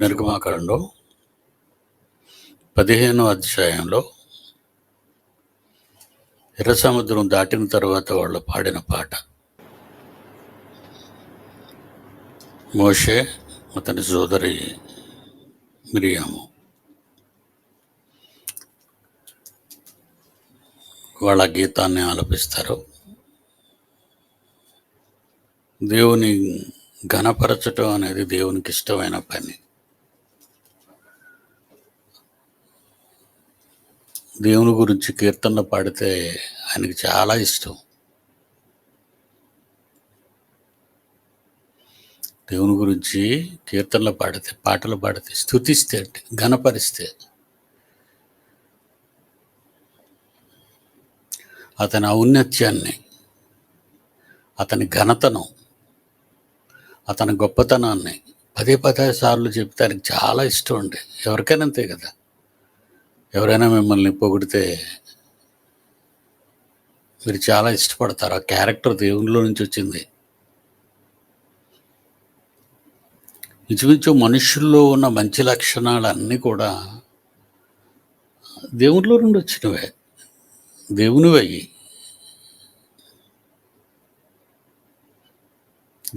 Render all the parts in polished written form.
నిర్గమాకాండం 15వ అధ్యాయంలో ఎర్ర సముద్రం దాటిన తర్వాత వాళ్ళు పాడిన పాట. మోషే అతని సోదరి మిరియాము వాళ్ళ గీతాన్ని ఆలపిస్తారు. దేవుని ఘనపరచటం అనేది దేవునికి ఇష్టమైన పని. దేవుని గురించి కీర్తనలు పాడితే ఆయనకి చాలా ఇష్టం. దేవుని గురించి కీర్తనలు పాడితే, పాటలు పాడితే, స్తుతిస్తే, ఘనపరిస్తే అతని ఔన్నత్యాన్ని, అతని ఘనతను, అతని గొప్పతనాన్ని పదే సార్లు చెప్తే ఆయనకి చాలా ఇష్టం అండి. ఎవరికైనా అంతే కదా. ఎవరైనా మిమ్మల్ని పొగిడితే మీరు చాలా ఇష్టపడతారు. ఆ క్యారెక్టర్ దేవునిలో నుంచి వచ్చింది. ఇంచుమించు మనుషుల్లో ఉన్న మంచి లక్షణాలన్నీ కూడా దేవునిలో నుండి వచ్చినవే, దేవునివే.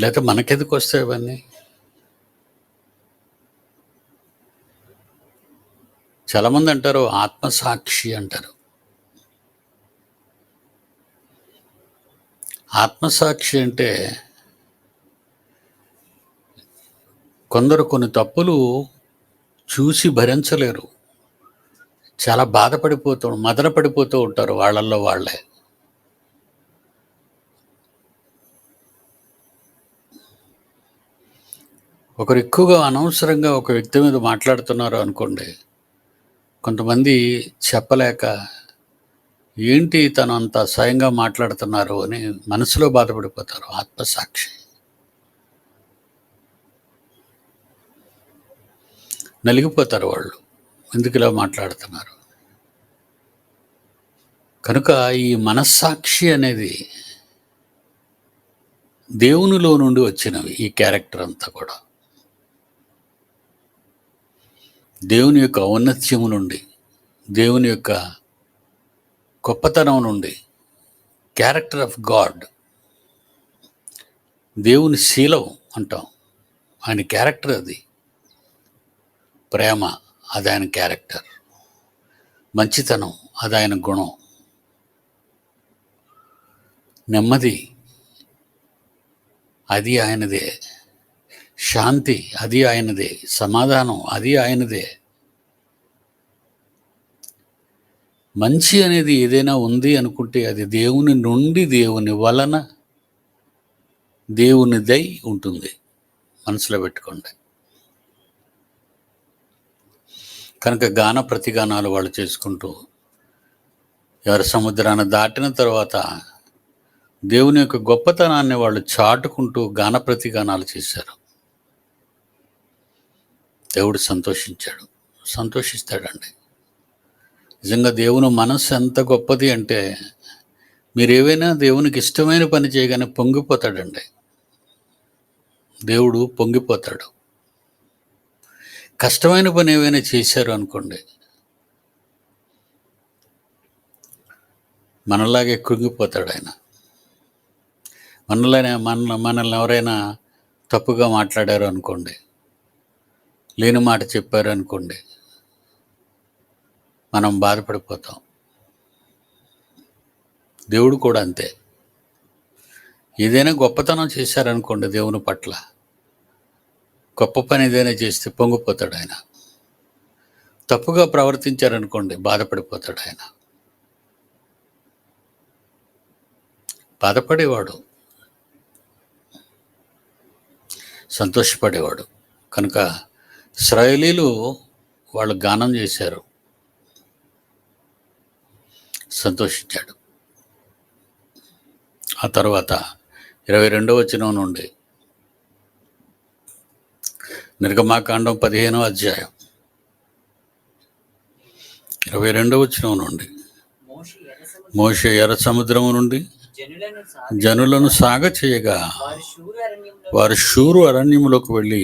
లేకపోతే మనకెందుకు వస్తాయి అవన్నీ? చాలామంది అంటారు ఆత్మసాక్షి అంటారు. ఆత్మసాక్షి అంటే కొందరు కొన్ని తప్పులు చూసి భరించలేరు, చాలా మదన పడిపోతూ ఉంటారు వాళ్ళల్లో వాళ్ళే. ఒకరు ఎక్కువగా అనవసరంగా ఒక వ్యక్తి మీద మాట్లాడుతున్నారు అనుకోండి, కొంతమంది చెప్పలేక ఏంటి తను అంత స్వయంగా మాట్లాడుతున్నారు అని మనసులో బాధపడిపోతారు. ఆత్మసాక్షి నలిగిపోతారు వాళ్ళు, ఎందుకు ఇలా మాట్లాడుతున్నారు. కనుక ఈ మనస్సాక్షి అనేది దేవునిలో నుండి వచ్చినవి. ఈ క్యారెక్టర్ అంతా కూడా దేవుని యొక్క ఔన్నత్యము నుండి, దేవుని యొక్క గొప్పతనం నుండి, క్యారెక్టర్ ఆఫ్ గాడ్, దేవుని శీలం అంటాం. ఆయన క్యారెక్టర్ అది. ప్రేమ అది ఆయన క్యారెక్టర్. మంచితనం అది ఆయన గుణం. నెమ్మది అది ఆయనదే. శాంతి అది ఆయనదే. సమాధానం అది ఆయనదే. మంచి అనేది ఏదైనా ఉంది అనుకుంటే అది దేవుని నుండి, దేవుని వలన, దేవునిదై ఉంటుంది. మనసులో పెట్టుకోండి. కనుక గాన ప్రతిగానాలు వాళ్ళు చేసుకుంటూ ఎవరి సముద్రాన్ని దాటిన తర్వాత దేవుని యొక్క గొప్పతనాన్ని వాళ్ళు చాటుకుంటూ గాన ప్రతిగానాలు చేశారు. దేవుడు సంతోషిస్తాడండి. నిజంగా దేవుని మనస్సు ఎంత గొప్పది అంటే, మీరు ఏవైనా దేవునికి ఇష్టమైన పని చేయగానే పొంగిపోతాడండి. దేవుడు పొంగిపోతాడు. కష్టమైన పని ఏవైనా చేశారు అనుకోండి, మనలాగే కృంగిపోతాడు ఆయన. మనల్ని ఎవరైనా తప్పుగా మాట్లాడారు అనుకోండి, లేని మాట చెప్పారు అనుకోండి, మనం బాధపడిపోతాం. దేవుడు కూడా అంతే. ఏదైనా గొప్పతనం చేశారనుకోండి, దేవుని పట్ల గొప్ప పని ఏదైనా చేస్తే పొంగిపోతాడు ఆయన. తప్పుగా ప్రవర్తించారనుకోండి, బాధపడిపోతాడు ఆయన. బాధపడేవాడు, సంతోషపడేవాడు. కనుక ఇశ్రాయేలీలు వాళ్ళు గానం చేశారు, సంతోషించాడు. ఆ తర్వాత 22వ వచనం నుండి, నిర్గమాకాండం 15వ అధ్యాయం 22వ వచనం నుండి, మోషే ఎర్ర సముద్రము నుండి జనులను సాగ చేయగా వారు షూరు అరణ్యములోకి వెళ్ళి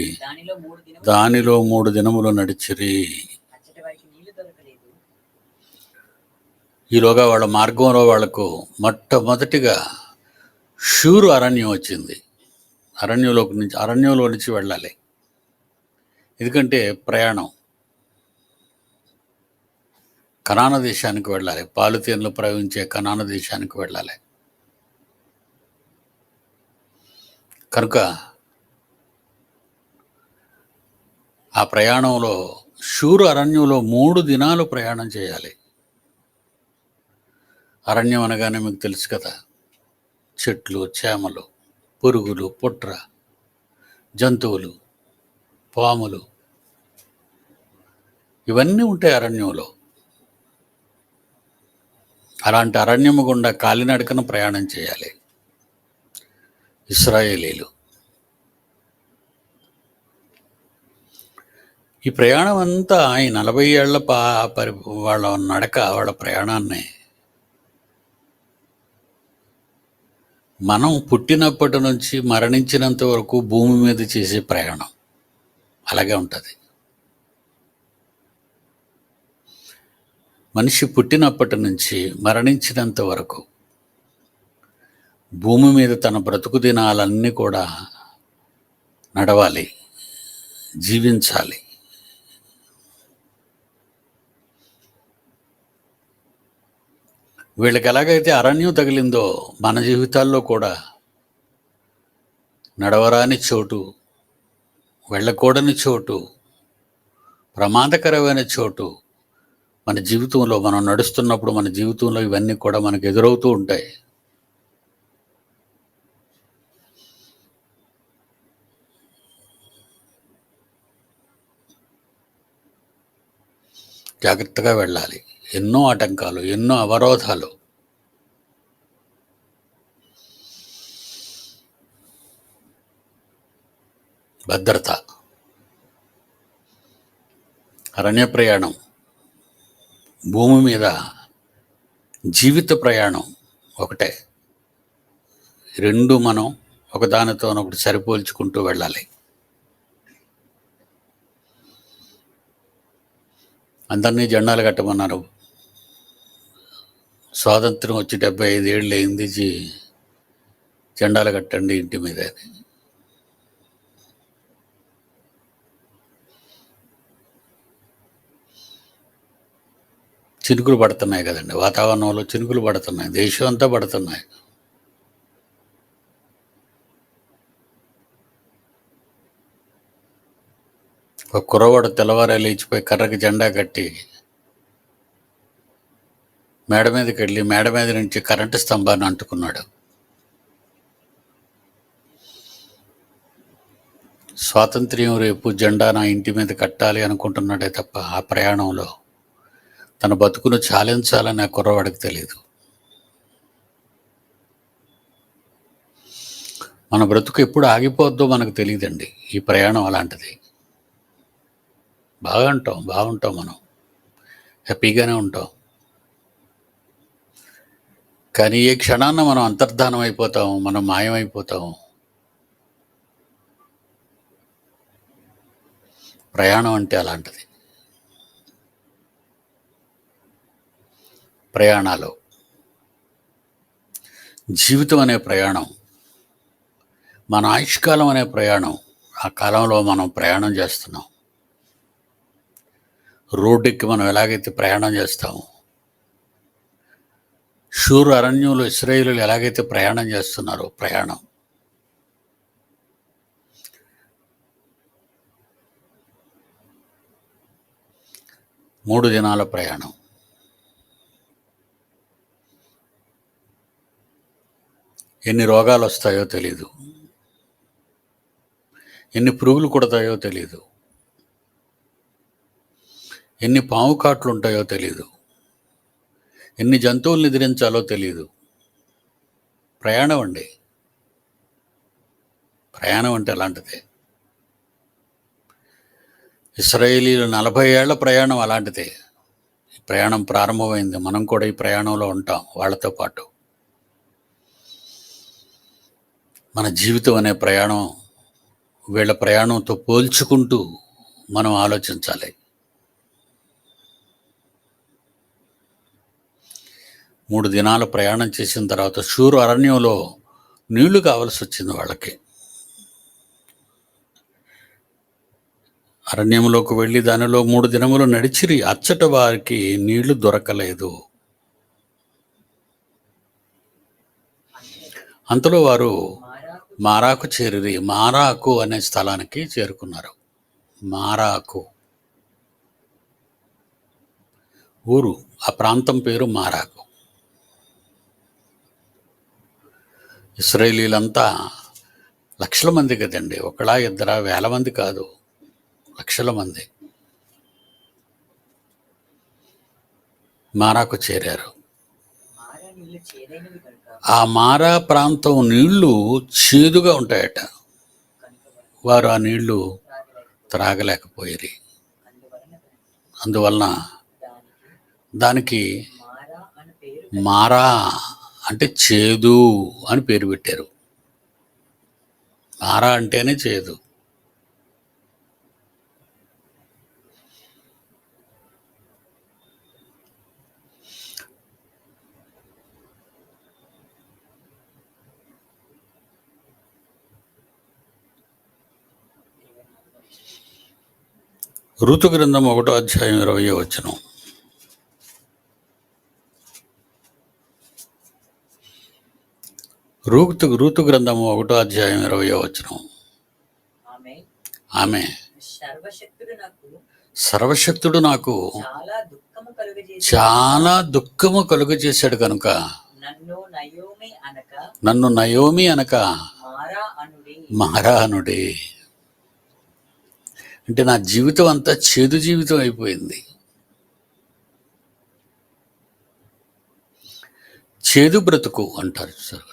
దానిలో 3 దినములు నడిచిరి. ఈలోగా వాళ్ళ మార్గంలో వాళ్లకు మొట్టమొదటిగా షూరు అరణ్యం వచ్చింది. అరణ్యంలో నుంచి వెళ్ళాలి, ఎందుకంటే ప్రయాణం కనాన దేశానికి వెళ్ళాలి. పాలుతేనెలు ప్రవహించే కనాన దేశానికి వెళ్ళాలి. కనుక ఆ ప్రయాణంలో షూరు అరణ్యంలో 3 దినాలు ప్రయాణం చేయాలి. అరణ్యం అనగానే మీకు తెలుసు కదా, చెట్లు, చేమలు, పురుగులు, పుట్ర, జంతువులు, పాములు, ఇవన్నీ ఉంటాయి అరణ్యంలో. అలాంటి అరణ్యము గుండా కాలినడకన ప్రయాణం చేయాలి ఇశ్రాయేలీలు. ఈ ప్రయాణం అంతా ఈ 40 ఏళ్ల వాళ్ళ నడక, వాళ్ళ ప్రయాణాన్ని మనం పుట్టినప్పటి నుంచి మరణించినంత వరకు భూమి మీద చేసే ప్రయాణం అలాగే ఉంటుంది. మనిషి పుట్టినప్పటి నుంచి మరణించినంత వరకు భూమి మీద తన బ్రతుకు దినాలన్నీ కూడా నడవాలి, జీవించాలి. వీళ్ళకి ఎలాగైతే అరణ్యం తగిలిందో మన జీవితాల్లో కూడా నడవరాని చోటు, వెళ్ళకూడని చోటు, ప్రమాదకరమైన చోటు మన జీవితంలో, మనం నడుస్తున్నప్పుడు మన జీవితంలో ఇవన్నీ కూడా మనకు ఎదురవుతూ ఉంటాయి. జాగ్రత్తగా వెళ్ళాలి. ఎన్నో ఆటంకాలు, ఎన్నో అవరోధాలు. భద్రత, అరణ్య ప్రయాణం, భూమి మీద జీవిత ప్రయాణం ఒకటే. రెండు మనం ఒకదానితోనొకటి సరిపోల్చుకుంటూ వెళ్ళాలి. అందరినీ జెండాలు కట్టమన్నారు. స్వాతంత్రం వచ్చి 75 ఏళ్ళు అయింది, జెండాలు కట్టండి ఇంటి మీద అని. చినుకులు పడుతున్నాయి కదండి, వాతావరణంలో చినుకులు పడుతున్నాయి, దేశం అంతా పడుతున్నాయి. ఒక కుర్రవాడు తెల్లవారే లేచిపోయి కర్రకి జెండా కట్టి మేడ మీదకి వెళ్ళి మేడ మీద నుంచి కరెంటు స్తంభాన్ని అంటుకున్నాడు. స్వాతంత్ర్యం రేపు జెండా నా ఇంటి మీద కట్టాలి అనుకుంటున్నాడే తప్ప ఆ ప్రయాణంలో తన బతుకును చాలించాలని ఆ కుర్రవాడికి తెలియదు. మన బ్రతుకు ఎప్పుడు ఆగిపోద్దో మనకు తెలియదండి. ఈ ప్రయాణం అలాంటిది. బాగుంటాం, మనం హ్యాపీగానే ఉంటాం. కానీ ఏ క్షణాన్న మనం అంతర్ధానం అయిపోతాం, మనం మాయమైపోతాం. ప్రయాణం అంటే అలాంటిది. ప్రయాణాలు, జీవితం అనే ప్రయాణం, మన ఆయుష్కాలం అనే ప్రయాణం. ఆ కాలంలో మనం ప్రయాణం చేస్తున్నాం. రోడ్డెక్కి మనం ఎలాగైతే ప్రయాణం చేస్తామో, షూరు అరణ్యంలో ఇశ్రాయేలీయులు ఎలాగైతే ప్రయాణం చేస్తున్నారో, ప్రయాణం 3 దినాల ప్రయాణం. ఎన్ని రోగాలు వస్తాయో తెలీదు, ఎన్ని పురుగులు కుడతాయో తెలీదు, ఎన్ని పాము కాట్లు ఉంటాయో తెలీదు, ఎన్ని జంతువులను ఎదిరించాలో తెలీదు. ప్రయాణం అండి. ప్రయాణం అంటే అలాంటిదే. ఇశ్రాయేలీయులు 40 ఏళ్ల ప్రయాణం అలాంటిదే. ఈ ప్రయాణం ప్రారంభమైంది. మనం కూడా ఈ ప్రయాణంలో ఉంటాం వాళ్ళతో పాటు. మన జీవితం అనే ప్రయాణం వీళ్ళ ప్రయాణంతో పోల్చుకుంటూ మనం ఆలోచించాలి. 3 దినాలు ప్రయాణం చేసిన తర్వాత షూరు అరణ్యంలో నీళ్లు కావలసి వచ్చింది వాళ్ళకి. అరణ్యంలోకి వెళ్ళి దానిలో 3 దినములు నడిచిరి, అచ్చట వారికి నీళ్లు దొరకలేదు. అంతలో వారు మారాకు చేరిరి. మారాకు అనే స్థలానికి చేరుకున్నారు. మారాకు ఊరు, ఆ ప్రాంతం పేరు మారాకు. ఇశ్రాయేలీలంతా లక్షల మంది కదండి, ఒకళ్ళా ఇద్దరా, వేల మంది కాదు, లక్షల మంది మారాకు చేరారు. ఆ మారా ప్రాంతం నీళ్లు చేదుగా ఉంటాయట. వారు ఆ నీళ్లు త్రాగలేకపోయేది. అందువలన దానికి మారా అంటే చేదు అని పేరు పెట్టారు. మారా అంటేనే చేదు. ఋతు గ్రంథం 1వ అధ్యాయం 20వ వచనం. ఋతు గ్రంథము 1వ అధ్యాయం 20వ వచనం. ఆమె సర్వశక్తుడు నాకు చాలా దుఃఖము కలుగజేశాడు కనుక నన్ను నయోమి అనక మారా అనుడి. అంటే నా జీవితం అంతా చేదు జీవితం అయిపోయింది. చేదు బ్రతుకు అంటారు సార్.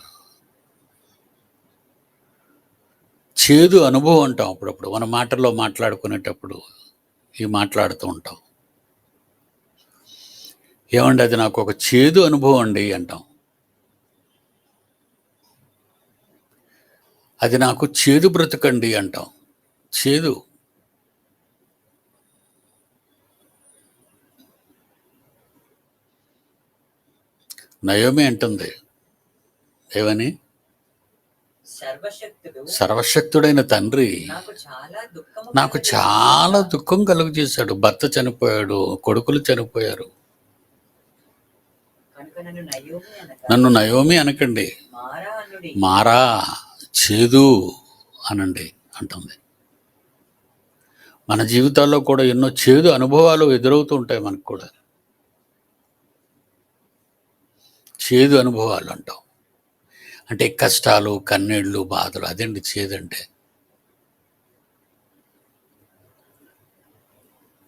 చేదు అనుభవం అంటాం. అప్పుడప్పుడు మన మాటల్లో మాట్లాడుకునేటప్పుడు మాట్లాడుతూ ఉంటాం. ఏమండి, అది నాకు ఒక చేదు అనుభవం అండి అంటాం. అది నాకు చేదు బ్రతుకండి అంటాం. చేదు. నయోమి అంటుంది ఏమని? సర్వశక్తుడైన తండ్రి నాకు చాలా దుఃఖం కలుగు చేశాడు. భర్త చనిపోయాడు, కొడుకులు చనిపోయారు. నన్ను నయోమి అనకండి, మారా చేదు అనండి అంటుంది. మన జీవితాల్లో కూడా ఎన్నో చేదు అనుభవాలు ఎదురవుతూ ఉంటాయి. మనకు కూడా చేదు అనుభవాలు అంటాం. అంటే కష్టాలు, కన్నీళ్ళు, బాధలు, అదండి చేదంటే.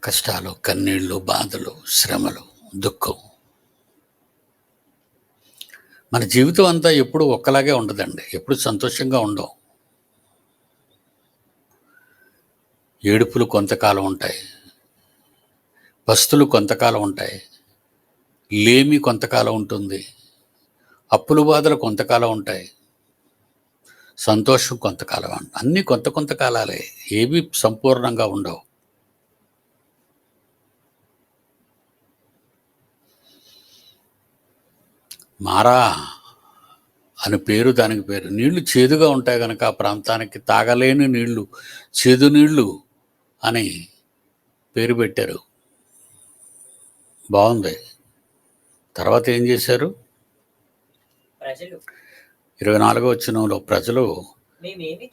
కష్టాలు, కన్నీళ్ళు, బాధలు, శ్రమలు, దుఃఖం. మన జీవితం అంతా ఎప్పుడు ఒక్కలాగే ఉండదండి, ఎప్పుడు సంతోషంగా ఉండవు. ఏడుపులు కొంతకాలం ఉంటాయి, పస్తులు కొంతకాలం ఉంటాయి, లేమి కొంతకాలం ఉంటుంది, అప్పుల బాధలు కొంతకాలం ఉంటాయి, సంతోషం కొంతకాలం. అన్నీ కొంతకాలాలే, ఏవి సంపూర్ణంగా ఉండవు. మారా అని పేరు, దానికి పేరు. నీళ్లు చేదుగా ఉంటాయి కనుక ఆ ప్రాంతానికి తాగలేని నీళ్లు, చేదు నీళ్లు అని పేరు పెట్టారు. బాగుంది. తర్వాత ఏం చేశారు? 24వ వచనంలో ప్రజలు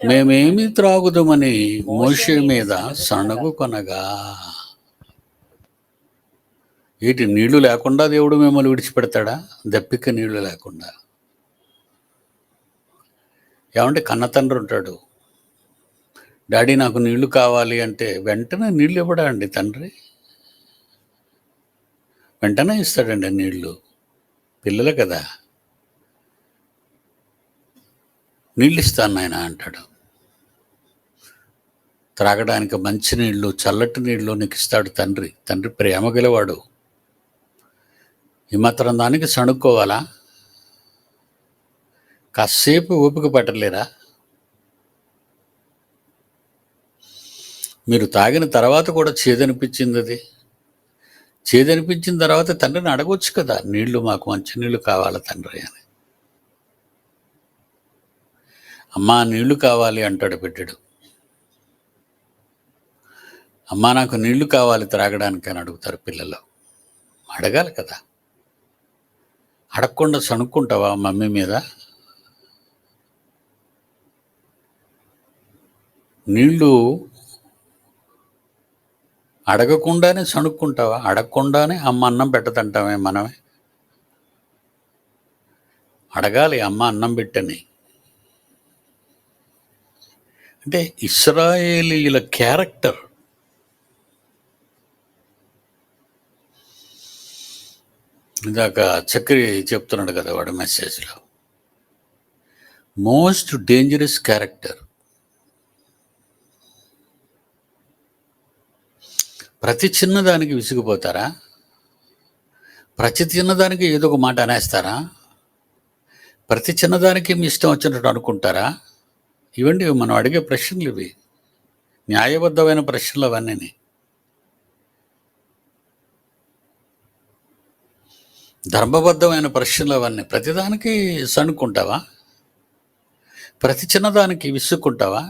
మేమేమి త్రాగుదామని మోషే మీద సణగు కొనగా. వీటి నీళ్లు లేకుండా దేవుడు మిమ్మల్ని విడిచిపెడతాడా? దప్పిక నీళ్లు లేకుండా. ఏమంటే కన్న తండ్రి ఉంటాడు, డాడీ నాకు నీళ్లు కావాలి అంటే వెంటనే నీళ్ళు ఇవ్వడా అండి తండ్రి? వెంటనే ఇస్తాడండి నీళ్లు. పిల్లలు కదా, నీళ్ళు ఇస్తాను నాయన అంటాడు. త్రాగడానికి మంచి నీళ్లు, చల్లటి నీళ్లు నీకు ఇస్తాడు తండ్రి. తండ్రి ప్రేమ గలవాడు. ఈ మాత్రం దానికి సణుక్కోవాలా? కాసేపు ఓపిక పట్టలేరా? మీరు తాగిన తర్వాత కూడా చేదనిపించింది అది. చేదనిపించిన తర్వాత తండ్రిని అడగొచ్చు కదా, నీళ్లు మాకు మంచినీళ్ళు కావాలా తండ్రి అని. అమ్మా నీళ్లు కావాలి అంటాడు బిడ్డడు. అమ్మా నాకు నీళ్లు కావాలి త్రాగడానికి అని అడుగుతారు పిల్లలు. అడగాలి కదా. అడగకుండా సణుక్కుంటావా మమ్మీ మీద? నీళ్లు అడగకుండానే సణుక్కుంటావా? అడగకుండానే అమ్మ అన్నం పెట్టదంటామే మనమే. అడగాలి అమ్మ అన్నం పెట్టని. అంటే ఇశ్రాయేలీయుల క్యారెక్టర్. ఇందాక చక్రి చెప్తున్నాడు కదా వాడు మెసేజ్లో, మోస్ట్ డేంజరస్ క్యారెక్టర్. ప్రతి చిన్నదానికి విసిగిపోతారా? ప్రతి చిన్నదానికి ఏదో ఒక మాట అనేస్తారా? ప్రతి చిన్నదానికి మీ ఇష్టం వచ్చినట్టు అనుకుంటారా? ఇవండి మనం అడిగే ప్రశ్నలు ఇవి. న్యాయబద్ధమైన ప్రశ్నలు అవన్నీ. ధర్మబద్ధమైన ప్రశ్నలు అవన్నీ. ప్రతిదానికి సణుక్కుంటావా? ప్రతి చిన్నదానికి విసుక్కుంటావా?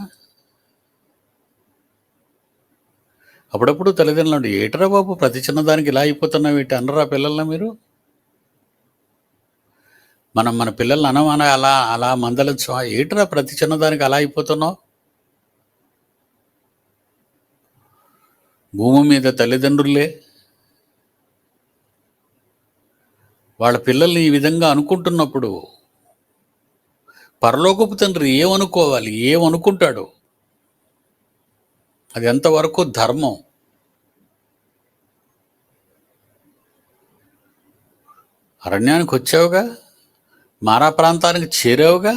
అప్పుడప్పుడు తల్లిదండ్రులు ఏటరా బాబు ప్రతి చిన్నదానికి ఇలా అయిపోతున్నావు ఏంటి అనరా పిల్లల్ని మీరు? మనం మన పిల్లల్ని అనమన అలా అలా మందలించమా? ఏటరా ప్రతి చిన్నదానికి అలా అయిపోతున్నావు? భూమి మీద తల్లిదండ్రులే వాళ్ళ పిల్లల్ని ఈ విధంగా అనుకుంటున్నప్పుడు పరలోకపు తండ్రి ఏమనుకోవాలి, ఏమనుకుంటాడు? అది ఎంతవరకు ధర్మం? అరణ్యానికి వచ్చావుగా, మారా ప్రాంతానికి చేరావుగా,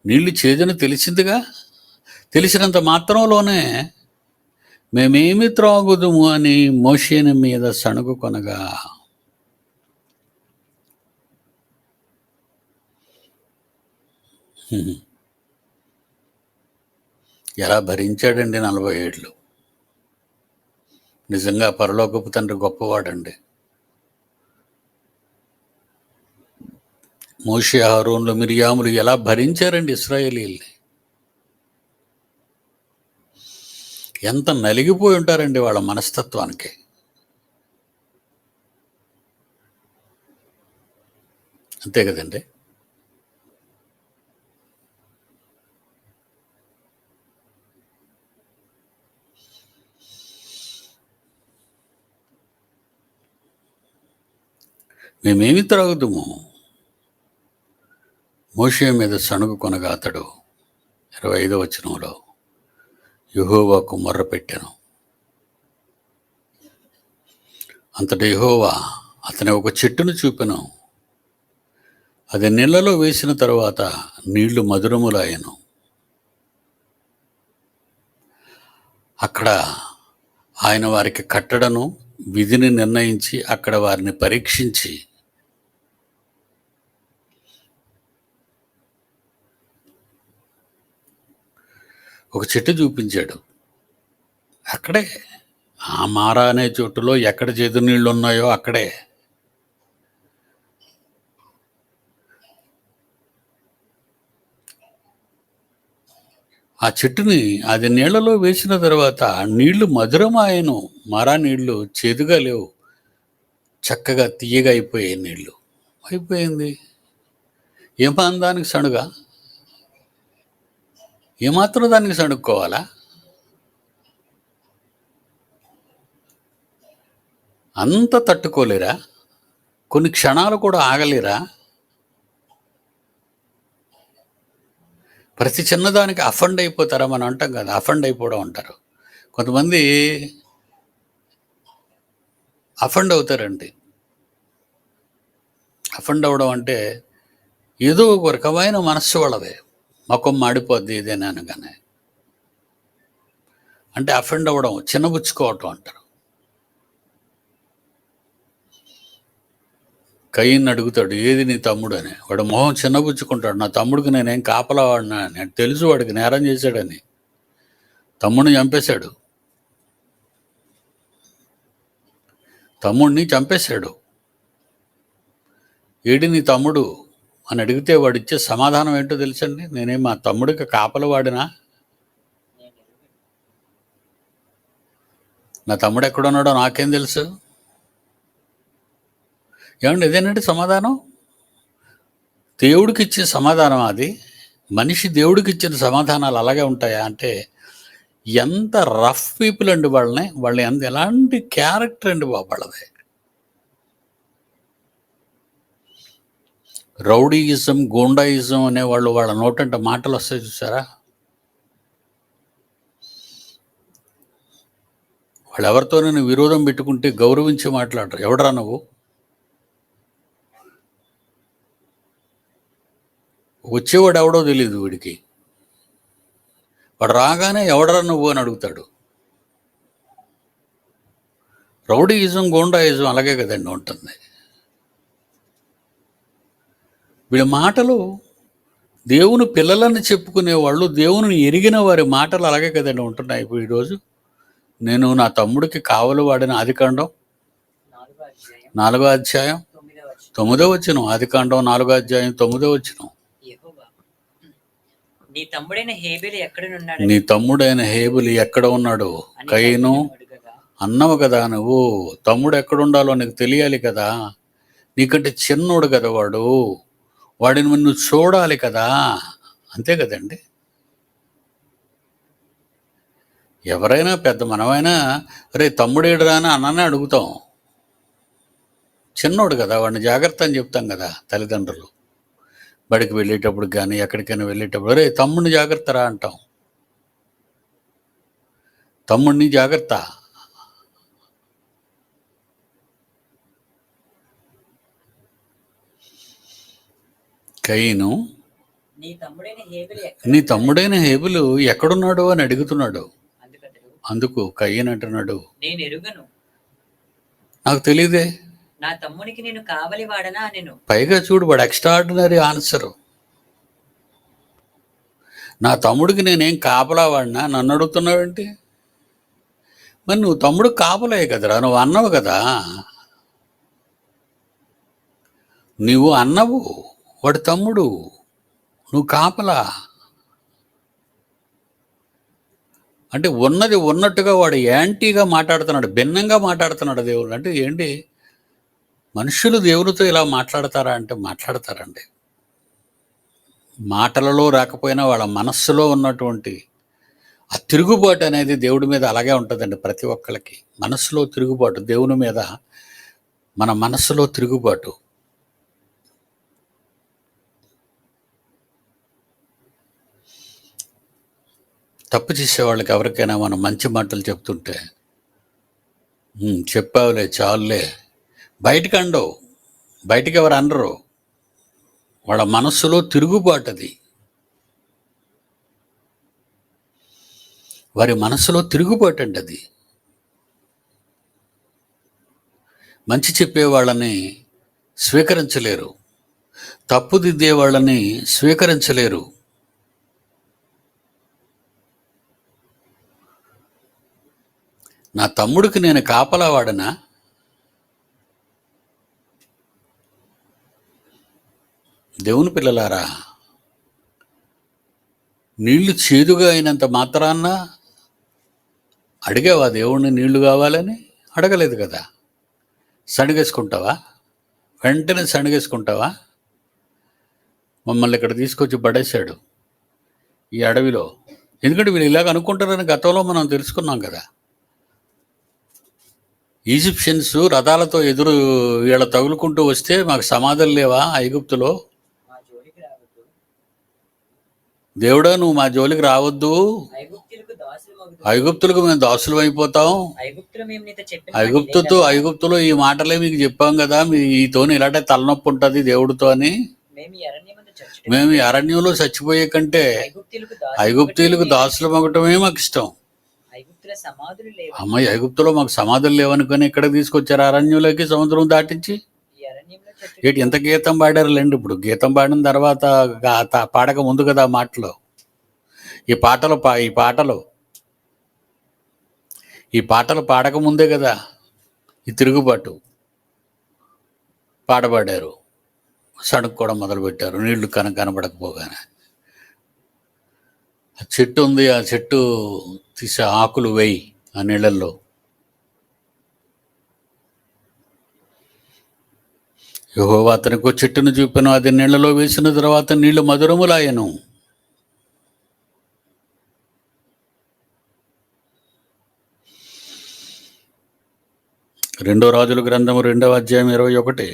నీళ్లు చేదుని తెలిసిందిగా, తెలిసినంత మాత్రంలోనే మేమేమి త్రాగుదుము అని మోషేని మీద సణుగుకొనగా. ఎలా భరించాడండి 40 ఏళ్ళు. నిజంగా పరలోకపు తండ్రి గొప్పవాడండి. మోషే, అహరోన్లు, మిరియాములు ఎలా భరించారండి ఇశ్రాయేలీయుల్ని. ఎంత నలిగిపోయి ఉంటారండి వాళ్ళ మనస్తత్వానికి. అంతే కదండి. మేమేమి త్రాగుదుము మోషే మీద సణుగుకొనగా అతడు 25వ వచనంలో యెహోవాకు మొర్రపెట్టెను. అంతటి యెహోవా అతని ఒక చెట్టును చూపెను. అది నీళ్లలో వేసిన తరువాత నీళ్లు మధురములాయెను. అక్కడ ఆయన వారికి కట్టడను విధిని నిర్ణయించి అక్కడ వారిని పరీక్షించి ఒక చెట్టు చూపించాడు. అక్కడే ఆ మారా అనే చోటులో ఎక్కడ చేదు నీళ్ళు ఉన్నాయో అక్కడే ఆ చెట్టుని అది నీళ్లలో వేసిన తర్వాత నీళ్లు మధురమాయను. మారా నీళ్లు చేదుగా లేవు, చక్కగా తీయగా అయిపోయాయి నీళ్లు. అయిపోయింది. ఏమాత్రం దానికి సణుగా? ఏమాత్రం దానికి సణుక్కోవాలా? అంత తట్టుకోలేరా? కొన్ని క్షణాలు కూడా ఆగలేరా? ప్రతి చిన్నదానికి అఫండ్ అయిపోతారా? మనం అంటాం కదా, అఫండ్ అయిపోవడం అంటారు. కొంతమంది అఫండ్ అవుతారండి. అఫండ్ అవ్వడం అంటే ఏదో ఒక రకమైన మనస్సు వాళ్ళదే. ముఖం మాడిపోద్ది ఇదేనా అనగానే. అంటే అఫెండ్ అవ్వడం, చిన్నబుచ్చుకోవటం అంటారు. కయ్యని అడుగుతాడు, ఏది నీ తమ్ముడు అని. వాడు మొహం చిన్నబుచ్చుకుంటాడు. నా తమ్ముడికి నేనేం కాపలా వాడినా, నేను తెలుసు వాడికి నేరం చేశాడని. తమ్ముడిని చంపేశాడు. తమ్ముడిని చంపేశాడు. ఏడి నీ తమ్ముడు అని అడిగితే వాడిచ్చే సమాధానం ఏంటో తెలుసండి? నేనేం మా తమ్ముడికి కాపలు వాడినా, నా తమ్ముడు ఎక్కడున్నాడో నాకేం తెలుసు. ఏమండి ఇదేనండి సమాధానం? దేవుడికి ఇచ్చే సమాధానం అది. మనిషి దేవుడికి ఇచ్చిన సమాధానాలు అలాగే ఉంటాయా అంటే, ఎంత రఫ్ పీపుల్ అండి వాళ్ళు ఎలాంటి క్యారెక్టర్ అండి బాబు వాళ్ళది. రౌడీయిజం, గూండాయిజం అనేవాళ్ళు వాళ్ళ నోటంటే మాటలు వస్తాయి చూసారా? వాళ్ళు ఎవరితోనైనా విరోధం పెట్టుకుంటే గౌరవించి మాట్లాడరు. ఎవడరా నువ్వు? వచ్చేవాడు ఎవడో తెలియదు వీడికి. వాడు రాగానే ఎవడరా నువ్వు అని అడుగుతాడు. రౌడీయిజం, గూండాయిజం అలాగే కదండి ఉంటుంది. వీళ్ళ మాటలు దేవుని పిల్లలని చెప్పుకునేవాళ్ళు, దేవుని ఎరిగిన వారి మాటలు అలాగే కదండి ఉంటున్నాయి. ఇప్పుడు ఈరోజు నేను నా తమ్ముడికి కావలి వాడిన ఆదికాండం 4వ అధ్యాయం 9వ వచనం. ఆదికాండం 4వ అధ్యాయం 9వ వచనం. నీ తమ్ముడైన హేబెలు ఎక్కడ ఉన్నాడు? కయీను అన్నవు కదా నువ్వు. తమ్ముడు ఎక్కడుండాలో నీకు తెలియాలి కదా. నీకంటే చిన్నోడు కదా వాడిని నువ్వు చూడాలి కదా. అంతే కదండి. ఎవరైనా పెద్ద మనమైనా రే తమ్ముడేడురా అని అన్ననే అడుగుతాం. చిన్నోడు కదా, వాడిని జాగ్రత్త అని చెప్తాం కదా తల్లిదండ్రులు. బడికి వెళ్ళేటప్పుడు కానీ ఎక్కడికైనా వెళ్ళేటప్పుడు రే తమ్ముడిని జాగ్రత్త రా అంటాం. తమ్ముడిని జాగ్రత్త. కయీను నీ తమ్ముడైన హేబెలు ఎక్కడున్నాడు అని అడుగుతున్నాడు. అందుకు కయీను అంటున్నాడు, నాకు తెలియదే. నా తమ్మునికి నేను కావలి వాడనా నేను. పైగా చూడు వాడు ఎక్స్ట్రాడినరీ ఆన్సర్. నా తమ్ముడికి నేనేం కాపలా వాడినా నన్ను అడుగుతున్నావేంటి? మరి నువ్వు తమ్ముడు కాపలే కదరా, నువ్వు అన్నవు కదా. నువ్వు అన్నవు, వాడు తమ్ముడు, నువ్వు కాపలా. అంటే ఉన్నది ఉన్నట్టుగా వాడు యాంటీగా మాట్లాడుతున్నాడు, భిన్నంగా మాట్లాడుతున్నాడు దేవుడు. అంటే ఏంటి, మనుషులు దేవునితో ఇలా మాట్లాడతారా అంటే మాట్లాడతారండి. మాటలలో రాకపోయినా వాళ్ళ మనస్సులో ఉన్నటువంటి ఆ తిరుగుబాటు అనేది దేవుడి మీద అలాగే ఉంటుందండి. ప్రతి ఒక్కరికి మనస్సులో తిరుగుబాటు, దేవుని మీద మన మనస్సులో తిరుగుబాటు. తప్పు చేసేవాళ్ళకి ఎవరికైనా మనం మంచి మాటలు చెప్తుంటే చెప్పావులే చాలులే, బయటికి అండవు, బయటికి ఎవరు అనరు. వాళ్ళ మనస్సులో తిరుగుబాటు అది. వారి మనస్సులో తిరుగుబాటు అండి అది. మంచి చెప్పే వాళ్ళని స్వీకరించలేరు, తప్పుదిద్దే వాళ్ళని స్వీకరించలేరు. నా తమ్ముడికి నేను కాపలా వాడనా? దేవుని పిల్లలారా, నీళ్లు చేదుగా అయినంత మాత్రాన్న అడిగావా దేవుణ్ణి నీళ్లు కావాలని? అడగలేదు కదా. సణిగేసుకుంటావా? వెంటనే సణిగేసుకుంటావా? మమ్మల్ని ఇక్కడ తీసుకొచ్చి పడేశాడు ఈ అడవిలో. ఎందుకంటే వీళ్ళు ఇలాగ అనుకుంటారని గతంలో మనం తెలుసుకున్నాం కదా. ఈజిప్షియన్స్ రథాలతో ఎదురు వీళ్ళ తగులుకుంటూ వస్తే మాకు సమాధులు లేవా ఐగుప్తులో? దేవుడా నువ్వు మా జోలికి రావద్దు, ఐగుప్తులకు మేము దాసులు అయిపోతాం. ఐగుప్తులో ఈ మాటలే మీకు చెప్పాం కదా, మీతో ఇలాంటి తలనొప్పి ఉంటుంది దేవుడితో అని. మేము ఈ అరణ్యంలో చచ్చిపోయే కంటే ఐగుప్తీయులకు దాసులు మగటమే మాకు ఇష్టం. అమ్మాయి ఐగుప్తులో మాకు సమాధులు లేవనుకొని ఇక్కడ తీసుకొచ్చారు అరణ్యంలోకి, సముద్రం దాటించి. ఏంటి ఎంత గీతం పాడారులేండి. ఇప్పుడు గీతం పాడిన తర్వాత పాడక ముందు కదా మాటలు, ఈ పాటలు పాడక ముందే కదా ఈ తిరుగుబాటు పాట పాడారు, సణుక్కోవడం మొదలుపెట్టారు నీళ్లు కనబడకపోగానే. ఆ చెట్టు ఉంది, ఆ చెట్టు తీసే ఆకులు వేయి ఆ నీళ్ళల్లో. యెహోవా అతనికి చెట్టును చూపెను, అది నీళ్లలో వేసిన తర్వాత నీళ్లు మధురములాయెను. రెండో రాజుల గ్రంథము 2వ అధ్యాయం 21.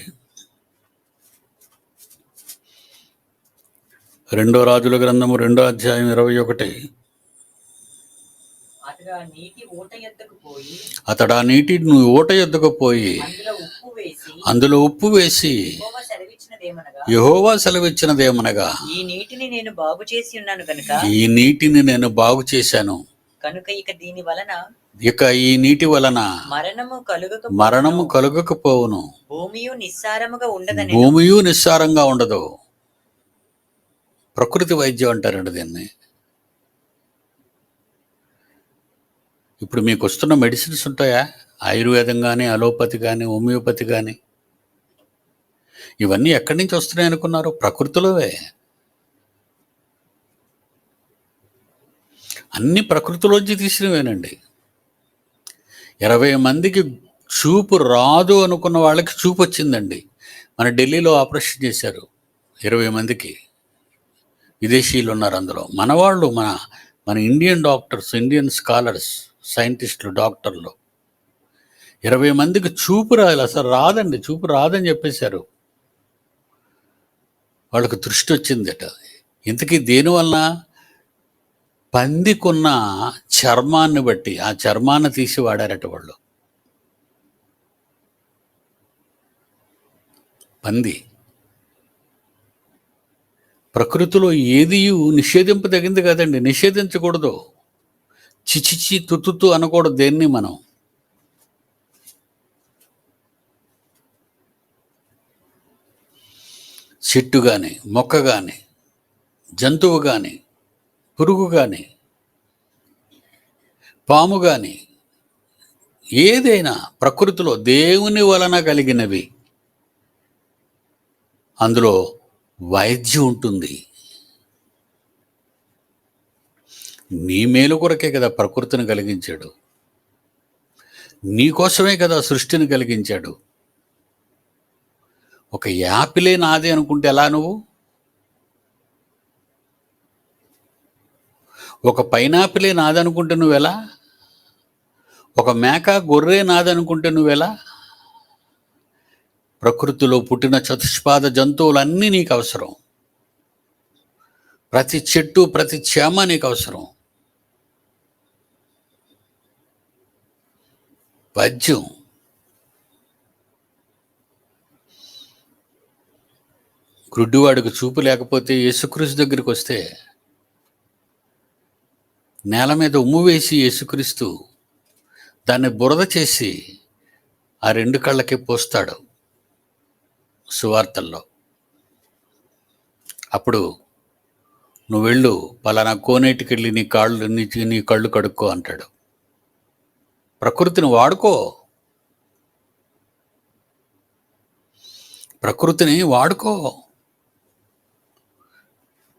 రెండో రాజుల గ్రంథము 2వ అధ్యాయం 21. అతడు ఆ నీటి ఊట యొద్దకు పోయి అతడు ఆ నీటి ఊట యొద్దకు పోయి అందులో ఉప్పు వేసి యెహోవా సెలవిచ్చినదేమనగా, యెహోవా సెలవిచ్చినదేమనగా, ఈ నీటిని నేను బాగు చేసి ఉన్నాను కనుక ఈ నీటిని నేను బాగు చేశాను కనుక ఇక దీని వలన ఇక ఈ నీటి వలన మరణము కలుగకపోవును, భూమియు నిస్సారముగా ఉండదని. భూమియు నిస్సారంగా ఉండదు. ప్రకృతి వైద్యం అంటారండి దీన్ని. ఇప్పుడు మీకు వస్తున్న మెడిసిన్స్ ఉంటాయా, ఆయుర్వేదం కానీ, అలోపతి కానీ, హోమియోపతి కానీ, ఇవన్నీ ఎక్కడి నుంచి వస్తున్నాయి అనుకున్నారు? ప్రకృతిలోవే. అన్ని ప్రకృతిలోంచి తీసినవేనండి. 20 మందికి చూపు రాదు అనుకున్న వాళ్ళకి చూపు వచ్చిందండి. మన ఢిల్లీలో ఆపరేషన్ చేశారు 20 మందికి. విదేశీయులు ఉన్నారు అందులో. మనవాళ్ళు, మన ఇండియన్ డాక్టర్స్, ఇండియన్ స్కాలర్స్, సైంటిస్టులు, డాక్టర్లు. 20 మందికి చూపు రాదు, అసలు రాదండి, చూపు రాదని చెప్పేశారు. వాళ్ళకు దృష్టి వచ్చిందట. ఇంతకీ దేనివలన? పందికున్న చర్మాన్ని బట్టి, ఆ చర్మాన్ని తీసి వాడారట వాళ్ళు. పంది. ప్రకృతిలో ఏది నిషేధింపదగింది కాదండి, నిషేధించకూడదు. చిచిచి తుతుతు అనకూడదు దేన్ని మనం. చెట్టు కానీ, మొక్క కానీ, జంతువు కానీ, పురుగు కానీ, పాము కానీ, ఏదైనా ప్రకృతిలో దేవుని వలన కలిగినవి, అందులో వైద్యం ఉంటుంది. నీ మేలు కొరకే కదా ప్రకృతిని కలిగించాడు, నీ కోసమే కదా సృష్టిని కలిగించాడు. ఒక యాపిలే నాది అనుకుంటే ఎలా నువ్వు? ఒక పైనాపిలే నాదనుకుంటే నువ్వెలా? ఒక మేక, గొర్రె నాదనుకుంటే నువ్వెలా? ప్రకృతిలో పుట్టిన చతుష్పాద జంతువులన్నీ నీకు అవసరం. ప్రతి చెట్టు, ప్రతి చేమ నీకు అవసరం. వైద్యం. గుడ్డివాడికి చూపు లేకపోతే యేసుక్రీస్తు దగ్గరికి వస్తే నేల మీద ఉమ్ము వేసి యేసుక్రీస్తు దాన్ని బురద చేసి ఆ 2 కళ్ళకి పోస్తాడు సువార్తల్లో. అప్పుడు నువ్వు వెళ్ళు, పలానా కోనేటికి వెళ్ళి నీ కళ్ళు కడుక్కో అంటాడు. ప్రకృతిని వాడుకో, ప్రకృతిని వాడుకో.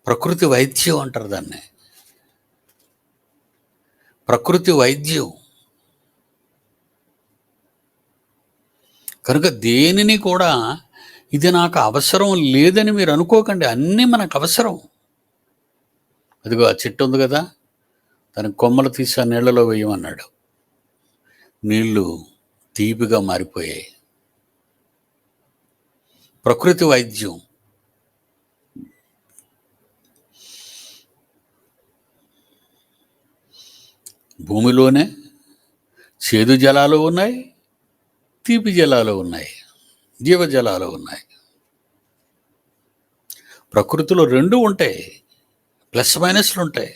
ప్రకృతి వైద్యం అంటారు దాన్ని. ప్రకృతి వైద్యం. కనుక దేనిని కూడా ఇది నాకు అవసరం లేదని మీరు అనుకోకండి. అన్నీ మనకు అవసరం. అదిగో ఆ చెట్టు ఉంది కదా, దాని కొమ్మలు తీసి ఆ నీళ్లలో వేయమన్నాడు. నీళ్లు తీపిగా మారిపోయాయి. ప్రకృతి వైద్యం. భూమిలోనే చేదు జలాలు ఉన్నాయి, తీపి జలాలు ఉన్నాయి, జీవజలాలు ఉన్నాయి. ప్రకృతిలో 2 ఉంటాయి, ప్లస్ మైనస్లు ఉంటాయి.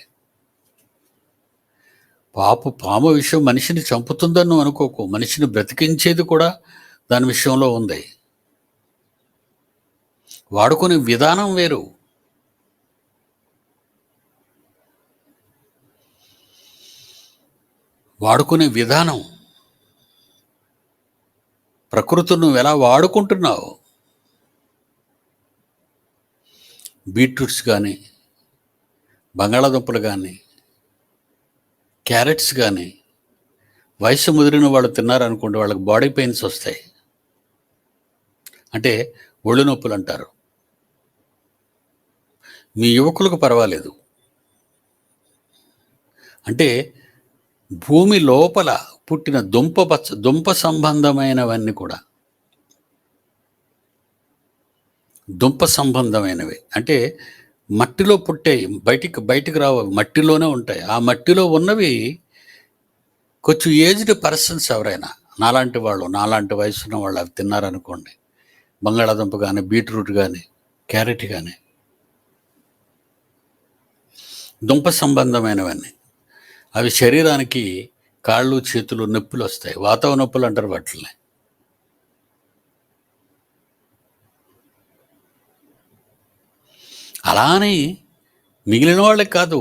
పాము విషయం మనిషిని చంపుతుందని నువ్వు అనుకోకు. మనిషిని బ్రతికించేది కూడా దాని విషయంలో ఉంది. వాడుకునే విధానం వేరు. వాడుకునే విధానం. ప్రకృతిని నువ్వు ఎలా వాడుకుంటున్నావు? బీట్రూట్స్ కానీ, బంగాళాదుంపలు కానీ, క్యారెట్స్ కానీ వయసు ముదిరిన వాళ్ళు తిన్నారనుకోండి, వాళ్ళకి బాడీ పెయిన్స్ వస్తాయి. అంటే ఒళ్ళు నొప్పులు అంటారు. మీ యువకులకు పర్వాలేదు. అంటే భూమి లోపల పుట్టిన దుంప సంబంధమైనవన్నీ కూడా దుంప సంబంధమైనవి. అంటే మట్టిలో పుట్టాయి, బయటికి రావు, మట్టిలోనే ఉంటాయి. ఆ మట్టిలో ఉన్నవి కొంచెం ఏజ్డ్ పర్సన్స్ ఎవరైనా, నాలాంటి వయసున్న వాళ్ళు అవి తిన్నారనుకోండి, బంగాళాదుంప కానీ, బీట్రూట్ కానీ, క్యారెట్ కానీ, దుంప సంబంధమైనవన్నీ అవి శరీరానికి కాళ్ళు చేతులు నొప్పులు వస్తాయి. వాతవ నొప్పులు అంటారు వాటిని. అలా అని మిగిలిన వాళ్ళకి కాదు,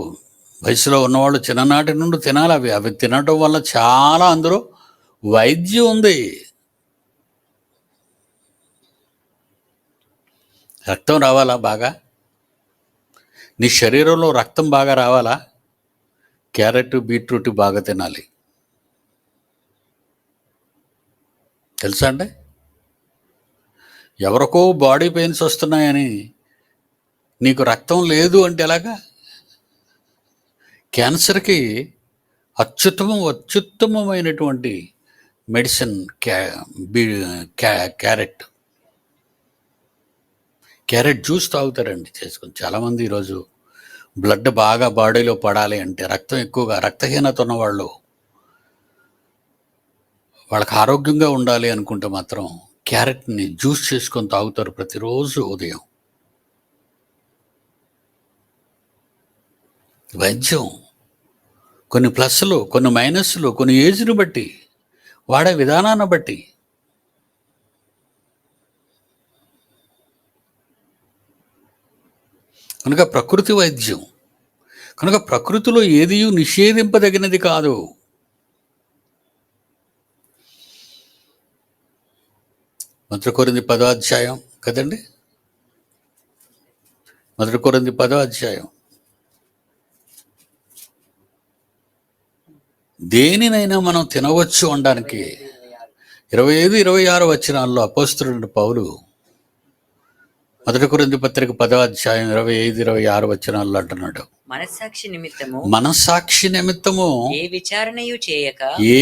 వయసులో ఉన్నవాళ్ళు చిన్ననాటి నుండి తినాలి. అవి తినడం వల్ల చాలా అందులో వైద్యం ఉంది. రక్తం రావాలా బాగా? నీ శరీరంలో రక్తం బాగా రావాలా? క్యారెట్, బీట్రూట్ బాగా తినాలి. తెలుసా అండి? ఎవరికో బాడీ పెయిన్స్ వస్తున్నాయని నీకు రక్తం లేదు అంటే ఎలాగా? క్యాన్సర్కి అత్యుత్తమమైనటువంటి మెడిసిన్ క్యారెట్ జ్యూస్ తాగుతారండి చేసుకుని. చాలామంది ఈరోజు బ్లడ్ బాగా బాడీలో పడాలి అంటే, రక్తహీనత ఉన్న వాళ్ళకి ఆరోగ్యంగా ఉండాలి అనుకుంటే మాత్రం క్యారెట్ని జ్యూస్ చేసుకొని తాగుతారు ప్రతిరోజు ఉదయం. వైద్యం కొన్ని ప్లస్లు, కొన్ని మైనస్లు, కొన్ని ఏజ్ని బట్టి, వాడే విధానాన్ని బట్టి. కనుక ప్రకృతి వైద్యం, కనుక ప్రకృతిలో ఏది నిషేధింపదగినది కాదు. మొదటి కొరింథీ 10వ అధ్యాయం కదండి, మొదటి కొరింథీ 10వ అధ్యాయం. దేనినైనా మనం తినవచ్చు అనడానికి 25-26 వచనాల్లో అపోస్తలుడైన పౌలు మొదటి కొరింథీ పత్రిక 10వ అధ్యాయం 25-26 వచనాల్లో అంటున్నాడు, మనస్సాక్షి నిమిత్తము ఏ విచారణయు చేయక, ఏ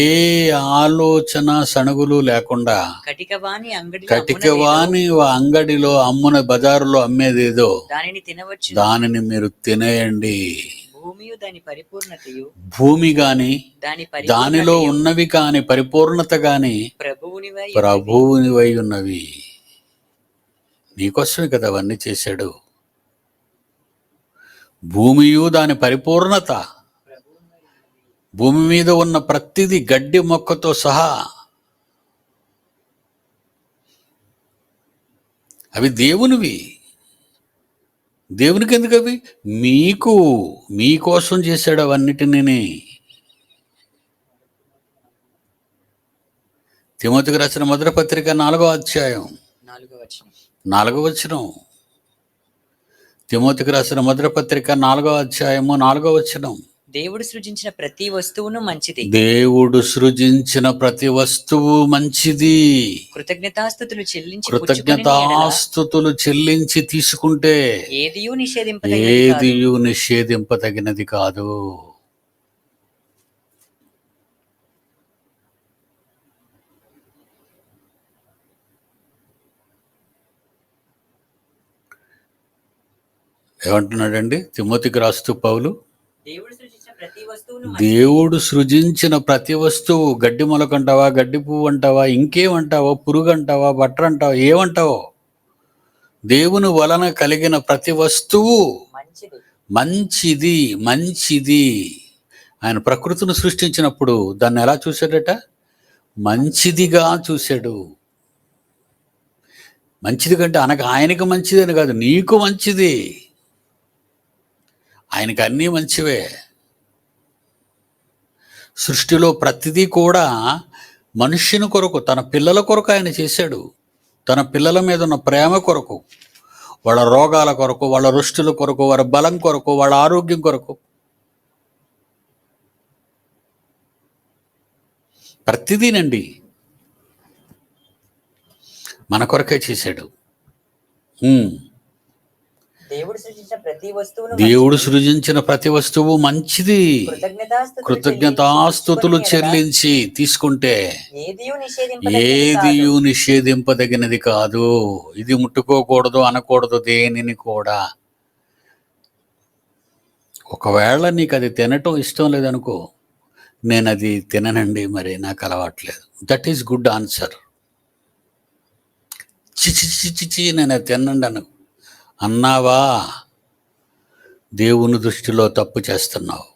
ఆలోచన సణుగులు లేకుండా, కటికవాని అంగడిలో అమ్మున బజారులో అమ్మేదేదో దానిని మీరు తినేయండి. భూమి గాని దానిలో ఉన్నవి కాని పరిపూర్ణత గాని ప్రభువునివై ఉన్నవి. నీకోసమే కదా అవన్నీ చేశాడు. భూమియు దాని పరిపూర్ణత, భూమి మీద ఉన్న ప్రతిదీ గడ్డి మొక్కతో సహా అవి దేవునివి. దేవునికి ఎందుకు అవి? మీకోసం చేశాడు అవన్నిటిని. తిమోతికి రాసిన మొదటి పత్రిక 4వ అధ్యాయం 4వ వచనం. తిమోతికి రాసిన మొదటి పత్రిక 4వ అధ్యాయము 4వ వచనం. దేవుడు సృజించిన ప్రతి వస్తువును మంచిది. దేవుడు సృజించిన ప్రతి వస్తువు మంచిది. కృతజ్ఞతాస్తుతులు చెల్లించి తీసుకుంటే ఏదియు నిషేధింపదగినది కాదు. ఏమంటున్నాడండి తిమోతికి రాస్తూ పౌలు? దేవుడు సృజించిన ప్రతి వస్తువు, గడ్డి మొలకంటావా, గడ్డి పువ్వు అంటావా, ఇంకేమంటావా, పురుగు అంటావా, బట్టర్ అంటావా, ఏమంటావో, దేవుని వలన కలిగిన ప్రతి వస్తువు మంచిది. ఆయన ప్రకృతిని సృష్టించినప్పుడు దాన్ని ఎలా చూశాడట? మంచిదిగా చూశాడు. మంచిది కంటే ఆయనకి మంచిది అని కాదు, నీకు మంచిది. ఆయనకి అన్నీ మంచివే. సృష్టిలో ప్రతిదీ కూడా మనుష్యుని కొరకు, తన పిల్లల కొరకు ఆయన చేశాడు. తన పిల్లల మీద ఉన్న ప్రేమ కొరకు, వాళ్ళ రోగాల కొరకు, వాళ్ళ రుష్టుల కొరకు, వారి బలం కొరకు, వాళ్ళ ఆరోగ్యం కొరకు, ప్రతిదీనండి మన కొరకే చేశాడు. దేవుడు సృజించిన ప్రతి వస్తువును దేవుడు మంచిది. సృజించిన ప్రతి వస్తువు మంచిది. కృతజ్ఞతాస్తుతులు చెల్లించి తీసుకుంటే ఏదియు నిషేధింపదగినది ఏదియు కాదు. నిషేధింపదగినది కాదు. ఇది ముట్టుకోకూడదు అనకూడదు దేనిని కూడా. ఒకవేళ నీకు అది తినటం ఇష్టం లేదనుకో, నేను అది తిననండి, మరి నాకు అలవాట్లేదు. That is good answer. చిచి చిచి నేను అది తినండి అన్నావా, దేవుని దృష్టిలో తప్పు చేస్తున్నావు.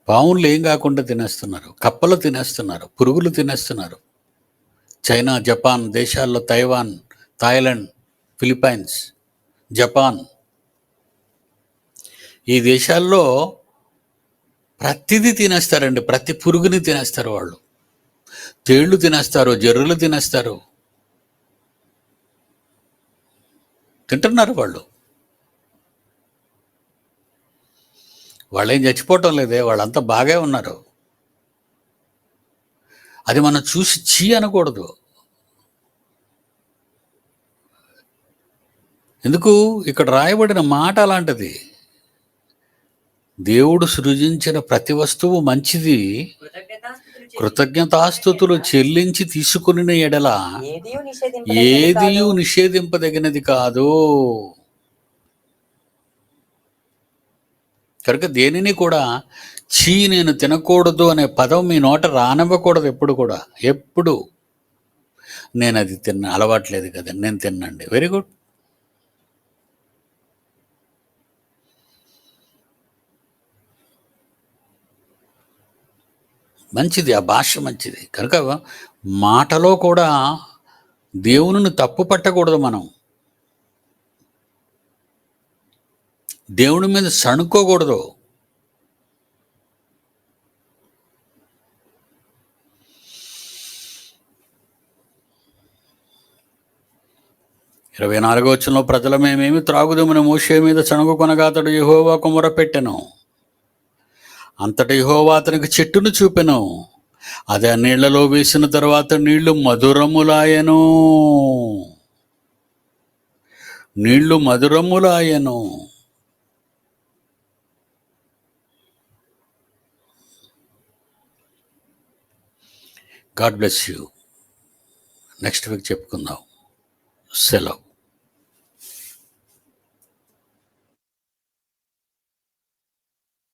పాములు ఏం కాకుండా తినేస్తున్నారు, కప్పలు తినేస్తున్నారు, పురుగులు తినేస్తున్నారు. చైనా, జపాన్ దేశాల్లో, తైవాన్, థాయిలాండ్, ఫిలిప్పైన్స్, జపాన్, ఈ దేశాల్లో ప్రతిదీ తినేస్తారండి. ప్రతి పురుగుని తినేస్తారు వాళ్ళు. తేళ్లు తినేస్తారు, జర్రులు తినేస్తారు, తింటున్నారు వాళ్ళు. వాళ్ళేం చచ్చిపోవటం లేదే, వాళ్ళంతా బాగా ఉన్నారు. అది మనం చూసి చీ అనకూడదు. ఎందుకు? ఇక్కడ రాయబడిన మాట అలాంటిది. దేవుడు సృజించిన ప్రతి వస్తువు మంచిది. కృతజ్ఞతాస్తుతులు చెల్లించి తీసుకుని ఎడల ఏదియు నిషేధింపదగినది కాదు. కనుక దేనిని కూడా చీ నేను తినకూడదు అనే పదం మీ నోట రానివ్వకూడదు. ఎప్పుడు కూడా, ఎప్పుడు నేను అది అలవాట్లేదు కదండి, నేను తిన్నండి. Very good. మంచిది, ఆ భాష మంచిది. కనుక మాటలో కూడా దేవునిని తప్పు పట్టకూడదు. మనం దేవుని మీద సణుక్కోకూడదు. ఇరవై 24వ వచనంలో, ప్రజల మేమేమి త్రాగుదమని మోషే మీద సణుగుకొనగా అతడు యెహోవాకు మొరపెట్టెను. అంతటి యెహోవా అతనికి చెట్టును చూపెను. అది ఆ నీళ్లలో వేసిన తర్వాత నీళ్లు మధురములాయెను. నీళ్లు మధురములాయెను. God bless you. Next week చెప్పుకుందాం. సెలవు.